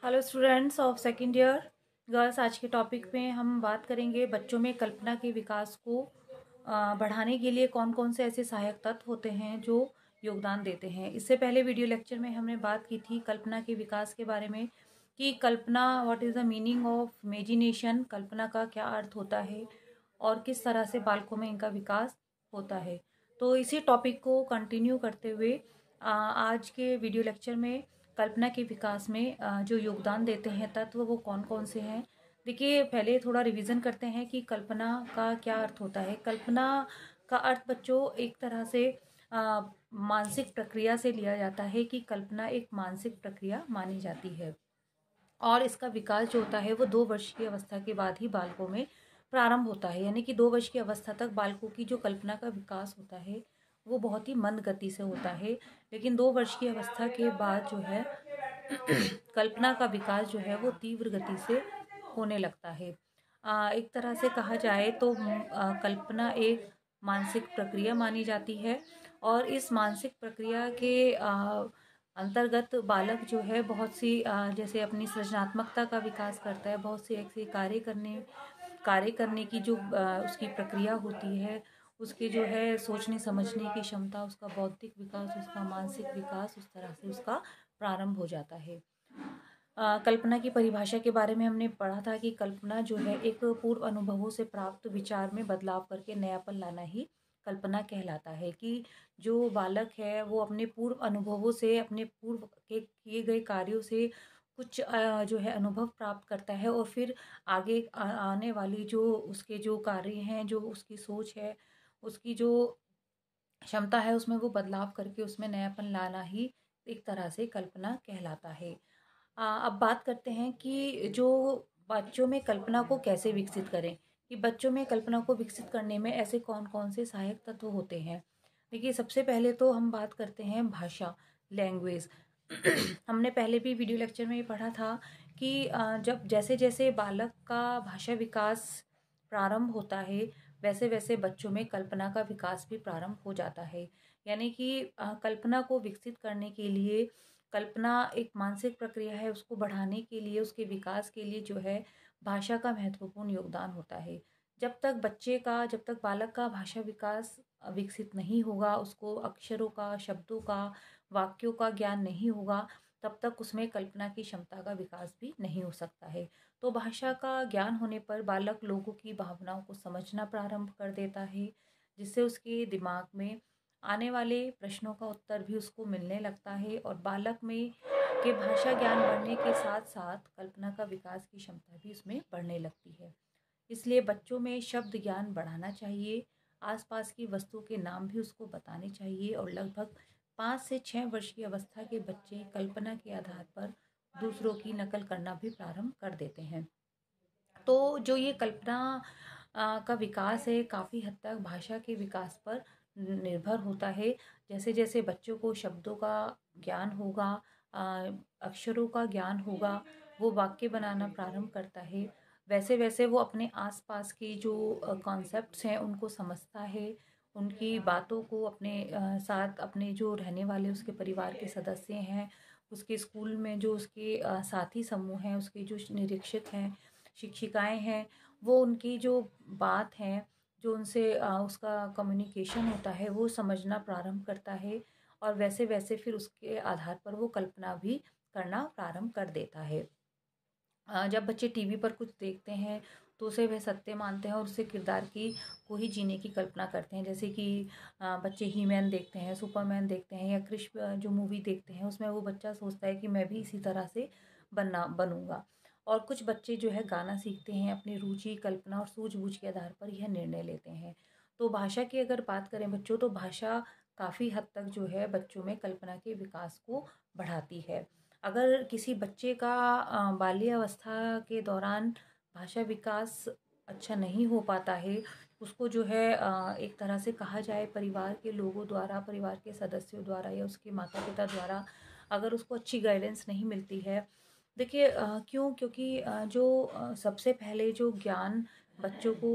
Hello students of second year girls. आज के topic में हम बात करेंगे बच्चों में कल्पना के विकास को बढ़ाने के लिए कौन कौन से ऐसे सहायक तत्व होते हैं जो योगदान देते हैं। इससे पहले वीडियो लेक्चर में हमने बात की थी कल्पना के विकास के बारे में कि कल्पना what is the meaning of imagination, कल्पना का क्या अर्थ होता है और किस तरह से बालकों में इनका विकास होता है। तो इसी टॉपिक को कंटिन्यू करते हुए आज के वीडियो लेक्चर में कल्पना के विकास में जो योगदान देते हैं तत्व वो कौन कौन से हैं। देखिए, पहले थोड़ा रिवीजन करते हैं कि कल्पना का क्या अर्थ होता है। कल्पना का अर्थ बच्चों एक तरह से मानसिक प्रक्रिया से लिया जाता है कि कल्पना एक मानसिक प्रक्रिया मानी जाती है और इसका विकास जो होता है वो 2 वर्ष की अवस्था के बाद ही बालकों में प्रारंभ होता है। यानी कि 2 वर्ष की अवस्था तक बालकों की जो कल्पना का विकास होता है वो बहुत ही मंद गति से होता है, लेकिन 2 वर्ष की अवस्था के बाद जो है कल्पना का विकास जो है वो तीव्र गति से होने लगता है। एक तरह से कहा जाए तो कल्पना एक मानसिक प्रक्रिया मानी जाती है और इस मानसिक प्रक्रिया के अंतर्गत बालक जो है बहुत सी जैसे अपनी सृजनात्मकता का विकास करता है, बहुत से ऐसे कार्य करने की जो उसकी प्रक्रिया होती है, उसके जो है सोचने समझने की क्षमता, उसका बौद्धिक विकास, उसका मानसिक विकास उस तरह से उसका प्रारंभ हो जाता है। कल्पना की परिभाषा के बारे में हमने पढ़ा था कि कल्पना जो है एक पूर्व अनुभवों से प्राप्त विचार में बदलाव करके नयापन लाना ही कल्पना कहलाता है। कि जो बालक है वो अपने पूर्व अनुभवों से, अपने पूर्व के किए गए कार्यों से कुछ जो है अनुभव प्राप्त करता है और फिर आगे आने वाली जो उसके जो कार्य हैं, जो उसकी सोच है, उसकी जो क्षमता है, उसमें वो बदलाव करके उसमें नयापन लाना ही एक तरह से कल्पना कहलाता है। अब बात करते हैं कि जो बच्चों में कल्पना को कैसे विकसित करें, कि बच्चों में कल्पना को विकसित करने में ऐसे कौन कौन से सहायक तत्व होते हैं। देखिए, सबसे पहले तो हम बात करते हैं भाषा, लैंग्वेज। हमने पहले भी वीडियो लेक्चर में ये पढ़ा था कि जब जैसे जैसे बालक का भाषा विकास प्रारंभ होता है वैसे वैसे बच्चों में कल्पना का विकास भी प्रारंभ हो जाता है। यानी कि कल्पना को विकसित करने के लिए, कल्पना एक मानसिक प्रक्रिया है, उसको बढ़ाने के लिए, उसके विकास के लिए जो है भाषा का महत्वपूर्ण योगदान होता है। जब तक बालक का भाषा विकास विकसित नहीं होगा, उसको अक्षरों का, शब्दों का, वाक्यों का ज्ञान नहीं होगा, तब तक उसमें कल्पना की क्षमता का विकास भी नहीं हो सकता है। तो भाषा का ज्ञान होने पर बालक लोगों की भावनाओं को समझना प्रारंभ कर देता है, जिससे उसके दिमाग में आने वाले प्रश्नों का उत्तर भी उसको मिलने लगता है और बालक में के भाषा ज्ञान बढ़ने के साथ साथ कल्पना का विकास की क्षमता भी उसमें बढ़ने लगती है। इसलिए बच्चों में शब्द ज्ञान बढ़ाना चाहिए, आसपास की वस्तु के नाम भी उसको बताने चाहिए और लगभग 5 से 6 वर्ष की अवस्था के बच्चे कल्पना के आधार पर दूसरों की नकल करना भी प्रारंभ कर देते हैं। तो जो ये कल्पना का विकास है काफ़ी हद तक भाषा के विकास पर निर्भर होता है। जैसे जैसे बच्चों को शब्दों का ज्ञान होगा, अक्षरों का ज्ञान होगा, वो वाक्य बनाना प्रारंभ करता है, वैसे वैसे वो अपने आसपास की जो कॉन्सेप्ट्स हैं उनको समझता है, उनकी बातों को अपने साथ, अपने जो रहने वाले उसके परिवार के सदस्य हैं, उसके स्कूल में जो उसके साथी समूह हैं, उसके जो निरीक्षक हैं, शिक्षिकाएं हैं, वो उनकी जो बात है, जो उनसे उसका कम्युनिकेशन होता है वो समझना प्रारंभ करता है और वैसे वैसे फिर उसके आधार पर वो कल्पना भी करना प्रारंभ कर देता है। जब बच्चे टीवी पर कुछ देखते हैं तो उसे वह सत्य मानते हैं और उससे किरदार की को ही जीने की कल्पना करते हैं। जैसे कि बच्चे ही मैन देखते हैं, सुपरमैन देखते हैं या क्रिश जो मूवी देखते हैं, उसमें वो बच्चा सोचता है कि मैं भी इसी तरह से बनूंगा। और कुछ बच्चे जो है गाना सीखते हैं, अपनी रुचि, कल्पना और सूझबूझ के आधार पर यह निर्णय लेते हैं। तो भाषा की अगर बात करें बच्चों, तो भाषा काफ़ी हद तक जो है बच्चों में कल्पना के विकास को बढ़ाती है। अगर किसी बच्चे का बाल्यावस्था के दौरान भाषा विकास अच्छा नहीं हो पाता है, उसको जो है एक तरह से कहा जाए परिवार के लोगों द्वारा, परिवार के सदस्यों द्वारा या उसके माता पिता द्वारा अगर उसको अच्छी गाइडेंस नहीं मिलती है। देखिए, क्योंकि जो सबसे पहले जो ज्ञान बच्चों को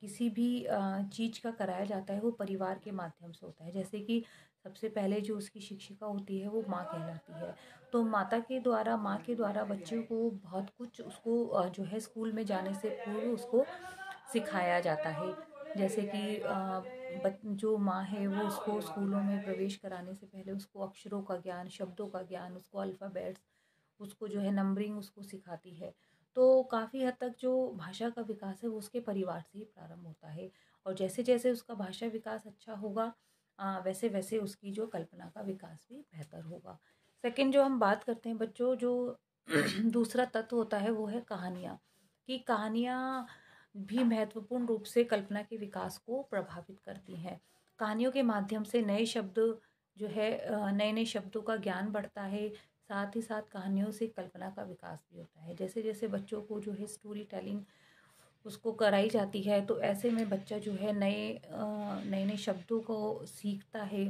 किसी भी चीज़ का कराया जाता है वो परिवार के माध्यम से होता है। जैसे कि सबसे पहले जो उसकी शिक्षिका होती है वो माँ कहलाती है। तो माता के द्वारा, माँ के द्वारा बच्चे को बहुत कुछ उसको जो है स्कूल में जाने से पूर्व उसको सिखाया जाता है। जैसे कि जो माँ है वो उसको स्कूलों में प्रवेश कराने से पहले उसको अक्षरों का ज्ञान, शब्दों का ज्ञान, उसको अल्फ़ाबेट्स, उसको जो है नंबरिंग उसको सिखाती है। तो काफ़ी हद तक जो भाषा का विकास है वो उसके परिवार से ही प्रारंभ होता है, और जैसे-जैसे उसका भाषा विकास अच्छा होगा वैसे-वैसे उसकी जो कल्पना का विकास भी बेहतर होगा। सेकंड जो हम बात करते हैं बच्चों, जो दूसरा तत्व होता है वो है कहानियाँ, कि कहानियाँ भी महत्वपूर्ण रूप से कल्पना के विकास को प्रभावित करती हैं। कहानियों के माध्यम से नए शब्द जो है नए-नए शब्दों का ज्ञान बढ़ता है, साथ ही साथ कहानियों से कल्पना का विकास भी होता है। जैसे-जैसे बच्चों को जो है स्टोरी टेलिंग उसको कराई जाती है, तो ऐसे में बच्चा जो है नए-नए शब्दों को सीखता है।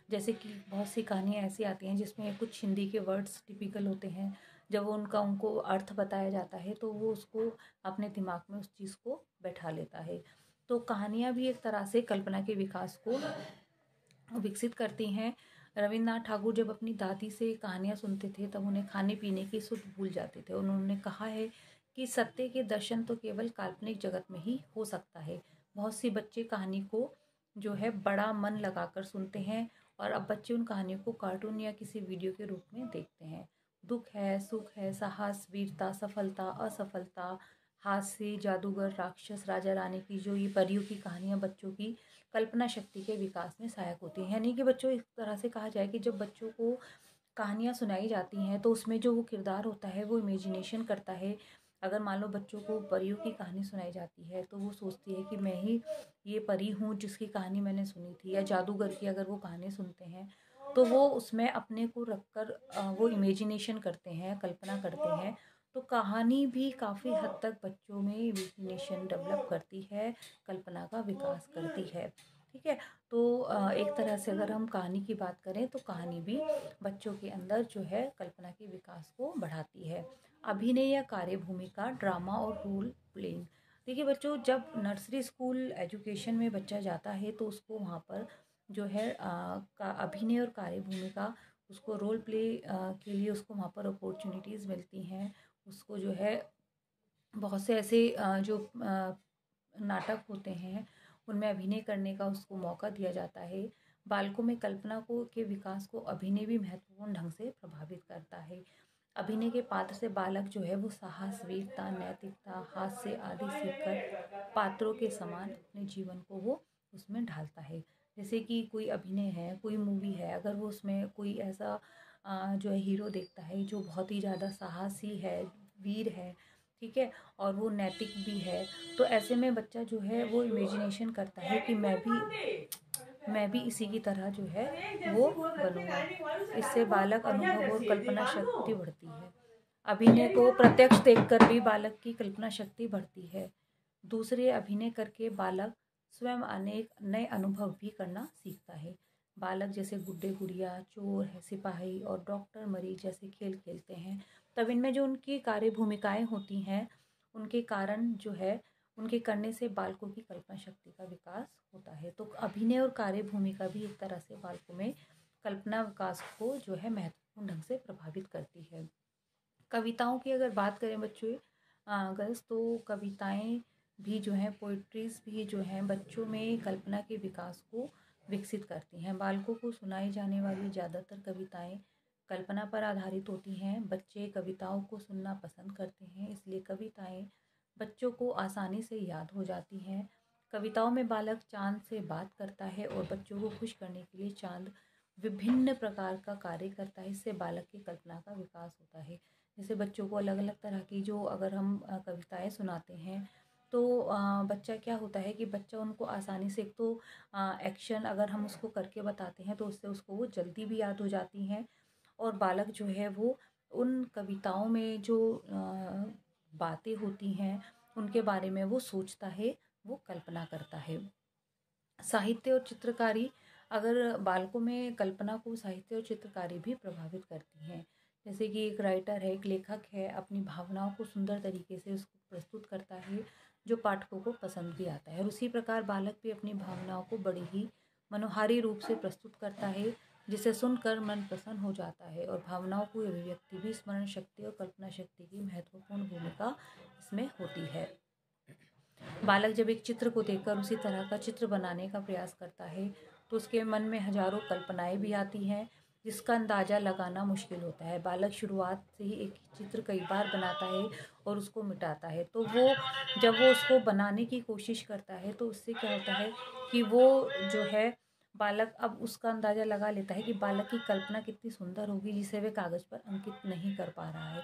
जैसे कि बहुत सी कहानियाँ ऐसी आती हैं जिसमें कुछ हिंदी के वर्ड्स टिपिकल होते हैं, जब वो उनको अर्थ बताया जाता है तो वो उसको अपने दिमाग में उस चीज़ को बैठा लेता है। तो कहानियाँ भी एक तरह से कल्पना के विकास को विकसित करती हैं। रवींद्रनाथ ठाकुर जब अपनी दादी से कहानियाँ सुनते थे तब उन्हें खाने-पीने की सुध भूल जाते थे। उन्होंने कहा है कि सत्य के दर्शन तो केवल काल्पनिक जगत में ही हो सकता है। बहुत सी बच्चे कहानी को जो है बड़ा मन लगाकर सुनते हैं, और अब बच्चे उन कहानियों को कार्टून या किसी वीडियो के रूप में देखते हैं। दुःख है, सुख है, साहस, वीरता, सफलता, असफलता, हास्य, जादूगर, राक्षस, राजा-रानी की जो ये परियों की कहानियाँ बच्चों की कल्पना शक्ति के विकास में सहायक होती हैं। यानी कि बच्चों, इस तरह से कहा जाए कि जब बच्चों को कहानियाँ सुनाई जाती हैं तो उसमें जो वो किरदार होता है वो इमेजिनेशन करता है। अगर मान लो बच्चों को परियों की कहानी सुनाई जाती है तो वो सोचती है कि मैं ही ये परी हूँ जिसकी कहानी मैंने सुनी थी, या जादूगर की अगर वो कहानी सुनते हैं तो वो उसमें अपने को रखकर वो इमेजिनेशन करते हैं, कल्पना करते हैं। तो कहानी भी काफ़ी हद तक बच्चों में इमेजिनेशन डेवलप करती है, कल्पना का विकास करती है। ठीक है? तो एक तरह से अगर हम कहानी की बात करें तो कहानी भी बच्चों के अंदर जो है कल्पना के विकास को बढ़ाती है। अभिनय या कार्य भूमिका, ड्रामा और रोल प्लेइंग। देखिए बच्चों, जब नर्सरी स्कूल एजुकेशन में बच्चा जाता है तो उसको वहाँ पर जो है का अभिनय और कार्य भूमिका, उसको रोल प्ले के लिए उसको वहाँ पर अपॉर्चुनिटीज़ मिलती हैं। उसको जो है बहुत से ऐसे जो नाटक होते हैं उनमें अभिनय करने का उसको मौका दिया जाता है। बालकों में कल्पना को के विकास को अभिनय भी महत्वपूर्ण ढंग से प्रभावित करता है। अभिनय के पात्र से बालक जो है वो साहस, वीरता, नैतिकता, हास्य आदि सीखकर पात्रों के समान अपने जीवन को वो उसमें ढालता है। जैसे कि कोई अभिनय है, कोई मूवी है, अगर वो उसमें कोई ऐसा जो है हीरो देखता है जो बहुत ही ज़्यादा साहसी है, वीर है, ठीक है, और वो नैतिक भी है, तो ऐसे में बच्चा जो है वो इमेजिनेशन करता है कि मैं भी इसी की तरह जो है वो बनूँगा। इससे बालक अनुभव और कल्पना शक्ति बढ़ती है। अभिनय को प्रत्यक्ष देखकर भी बालक की कल्पना शक्ति बढ़ती है। दूसरे अभिनय करके बालक स्वयं अनेक नए अनुभव भी करना सीखता है। बालक जैसे गुड्डे गुड़िया, चोर है, सिपाही और डॉक्टर मरीज जैसे खेल खेलते हैं, तब इनमें जो उनकी कार्य भूमिकाएं होती हैं उनके कारण जो है उनके करने से बालकों की कल्पना शक्ति का विकास होता है। तो अभिनय और कार्य भूमिका भी एक तरह से बालकों में कल्पना विकास को जो है महत्वपूर्ण ढंग से प्रभावित करती है। कविताओं की अगर बात करें बच्चों गर्ल्स, तो कविताएं भी जो हैं, पोइट्रीज भी जो हैं, बच्चों में कल्पना के विकास को विकसित करती हैं। बालकों को सुनाई जाने वाली ज़्यादातर कविताएं कल्पना पर आधारित होती हैं। बच्चे कविताओं को सुनना पसंद करते हैं, इसलिए कविताएं बच्चों को आसानी से याद हो जाती हैं। कविताओं में बालक चाँद से बात करता है और बच्चों को खुश करने के लिए चाँद विभिन्न प्रकार का कार्य करता है। इससे बालक की कल्पना का विकास होता है। जैसे बच्चों को अलग-अलग तरह की जो अगर हम कविताएँ सुनाते हैं तो बच्चा क्या होता है कि बच्चा उनको आसानी से, एक तो एक्शन अगर हम उसको करके बताते हैं तो उससे उसको वो जल्दी भी याद हो जाती हैं, और बालक जो है वो उन कविताओं में जो बातें होती हैं उनके बारे में वो सोचता है, वो कल्पना करता है। साहित्य और चित्रकारी, अगर बालकों में कल्पना को साहित्य और चित्रकारी भी प्रभावित करती हैं। जैसे कि एक राइटर है, एक लेखक है, अपनी भावनाओं को सुंदर तरीके से उसको प्रस्तुत करता है जो पाठकों को पसंद भी आता है, और उसी प्रकार बालक भी अपनी भावनाओं को बड़ी ही मनोहारी रूप से प्रस्तुत करता है, जिसे सुनकर मन प्रसन्न हो जाता है और भावनाओं की अभिव्यक्ति भी स्मरण शक्ति और कल्पना शक्ति की महत्वपूर्ण भूमिका इसमें होती है। बालक जब एक चित्र को देखकर उसी तरह का चित्र बनाने का प्रयास करता है तो उसके मन में हजारों कल्पनाएं भी आती हैं, जिसका अंदाज़ा लगाना मुश्किल होता है। बालक शुरुआत से ही एक चित्र कई बार बनाता है और उसको मिटाता है, तो जब वो उसको बनाने की कोशिश करता है तो उससे क्या होता है कि वो जो है बालक अब उसका अंदाज़ा लगा लेता है कि बालक की कल्पना कितनी सुंदर होगी, जिसे वे कागज़ पर अंकित नहीं कर पा रहा है,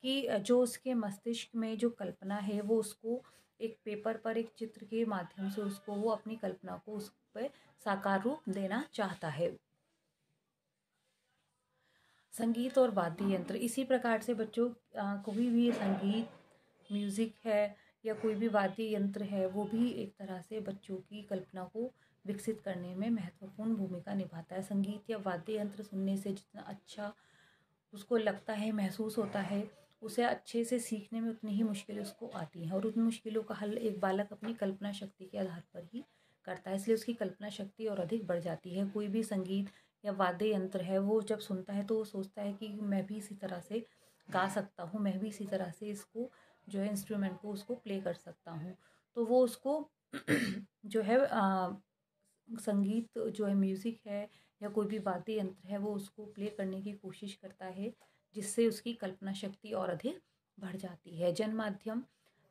कि जो उसके मस्तिष्क में जो कल्पना है वो उसको एक पेपर पर एक चित्र के माध्यम से उसको वो अपनी कल्पना को उस पर साकार रूप देना चाहता है। संगीत और वाद्य यंत्र, इसी प्रकार से बच्चों कोई भी संगीत, म्यूज़िक है या कोई भी वाद्य यंत्र है, वो भी एक तरह से बच्चों की कल्पना को विकसित करने में महत्वपूर्ण भूमिका निभाता है। संगीत या वाद्य यंत्र सुनने से जितना अच्छा उसको लगता है, महसूस होता है, उसे अच्छे से सीखने में उतनी ही मुश्किलें उसको आती हैं और उन मुश्किलों का हल एक बालक अपनी कल्पना शक्ति के आधार पर ही करता है, इसलिए उसकी कल्पना शक्ति और अधिक बढ़ जाती है। कोई भी संगीत या वाद्य यंत्र है, वो जब सुनता है तो वो सोचता है कि मैं भी इसी तरह से गा सकता हूँ, मैं भी इसी तरह से इसको जो है इंस्ट्रूमेंट को उसको प्ले कर सकता हूँ। तो वो उसको जो है संगीत जो है, म्यूज़िक है या कोई भी वाद्य यंत्र है, वो उसको प्ले करने की कोशिश करता है, जिससे उसकी कल्पना शक्ति और अधिक बढ़ जाती है। जन माध्यम,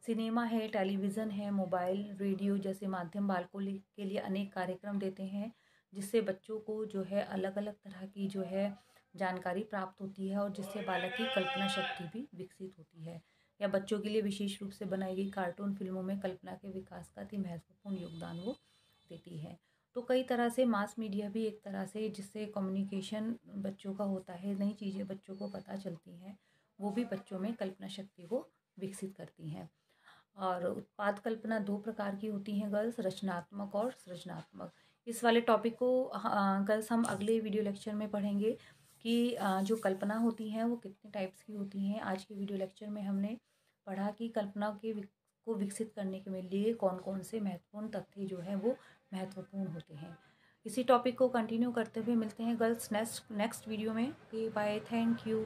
सिनेमा है, टेलीविज़न है, मोबाइल, रेडियो जैसे माध्यम बालकों के लिए अनेक कार्यक्रम देते हैं, जिससे बच्चों को जो है अलग अलग तरह की जो है जानकारी प्राप्त होती है और जिससे बालक की कल्पना शक्ति भी विकसित होती है। या बच्चों के लिए विशेष रूप से बनाई गई कार्टून फिल्मों में कल्पना के विकास का अति महत्वपूर्ण योगदान वो देती है। तो कई तरह से मास मीडिया भी एक तरह से, जिससे कम्युनिकेशन बच्चों का होता है, नई चीज़ें बच्चों को पता चलती हैं, वो भी बच्चों में कल्पना शक्ति को विकसित करती हैं। और उत्पाद कल्पना दो प्रकार की होती हैं गर्ल्स, रचनात्मक और सृजनात्मक। इस वाले टॉपिक को गर्ल्स हम अगले वीडियो लेक्चर में पढ़ेंगे कि जो कल्पना होती हैं वो कितने टाइप्स की होती हैं। आज के वीडियो लेक्चर में हमने पढ़ा कि कल्पना को विकसित करने के लिए कौन कौन से महत्वपूर्ण तथ्य जो है वो महत्वपूर्ण होते हैं। इसी टॉपिक को कंटिन्यू करते हुए मिलते हैं गर्ल्स नेक्स्ट वीडियो में। Bye, thank you.